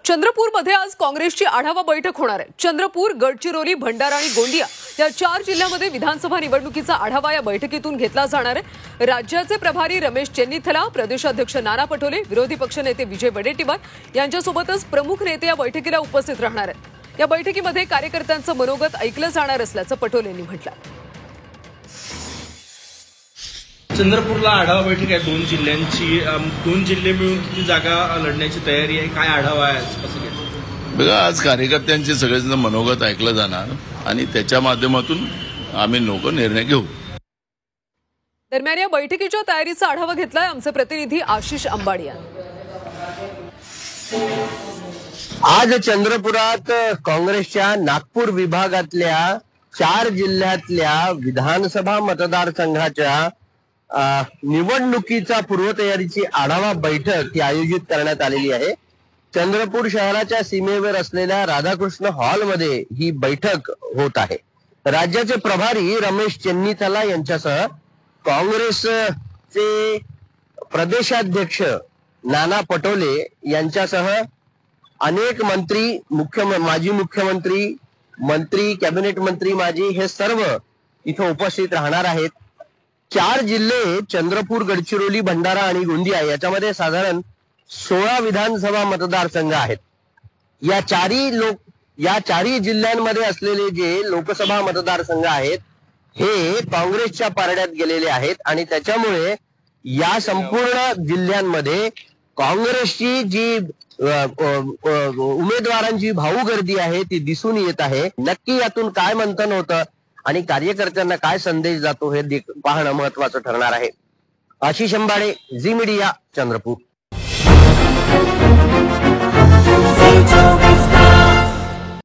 चंद्रपूरमध्ये आज काँग्रेसची आढावा बैठक होणार आहे। चंद्रपूर, गडचिरोली, भंडारा आणि गोंदिया या 4 जिल्ह्यांमध्ये विधानसभा निवडणुकीचा आढावा या बैठकीतून घेतला जाणार आहे। राज्याचे प्रभारी रमेश चेन्नीथला, प्रदेशाध्यक्ष नाना पटोले, विरोधी पक्षनेते विजय वडेट्टीवार यांच्यासोबतच प्रमुख नेते या बैठकीला उपस्थित राहणार आहेत। या बैठकीमध्ये कार्यकर्त्यांचं मनोगत ऐकलं जाणार असल्याचं पटोलेंनी म्हटलं। चंद्रपूरला आढावा बैठक आहे 2 जिल्ह्यांची। 2 जिल्हे मिळून किती जागा लढण्याची तयारी आहे, काय आढावा आहे कसं घेतलं? बघा, आज कार्यकर्त्यांचे सगळेजण मनोगत ऐकलं जाणार आणि त्याच्या माध्यमातून आम्ही लोक निर्णय घेऊ। दरम्यान या बैठकीच्या तयारीचा आढावा घेतलाय आमचे प्रतिनिधी आशिष अंबाडी यांनी। आज चंद्रपुरात काँग्रेसच्या नागपूर विभागातल्या 4 जिल्ह्यातल्या विधानसभा मतदारसंघाच्या निवडणुकीचा पूर्वतयारीची आढावा बैठक ही आयोजित करण्यात आलेली आहे। चंद्रपूर शहराच्या सीमेवर असलेल्या राधाकृष्ण हॉलमध्ये ही बैठक होत आहे। राज्याचे प्रभारी रमेश चेन्नीथला यांच्यासह काँग्रेसचे प्रदेशाध्यक्ष नाना पटोले यांच्यासह अनेक मंत्री, माजी मुख्यमंत्री, मंत्री, कॅबिनेट मंत्री माजी हे सर्व इथं उपस्थित राहणार आहेत। 4 जिल्हे चंद्रपूर, गडचिरोली, भंडारा आणि गोंदिया याच्यामध्ये साधारण 16 विधानसभा मतदारसंघ आहेत। या चारही जिल्ह्यांमध्ये असलेले जे लोकसभा मतदारसंघ आहेत हे काँग्रेसच्या पारड्यात गेलेले आहेत आणि त्याच्यामुळे या संपूर्ण जिल्ह्यांमध्ये काँग्रेसची जी उमेदवारांची भाऊ गर्दी आहे ती दिसून येत आहे। नक्की यातून काय मंथन होतं आणि कार्यकर्त्यांना काय संदेश जातो हे पाहणं महत्वाचं ठरणार आहे। आशिष अंबाडे, झी मीडिया, चंद्रपूर।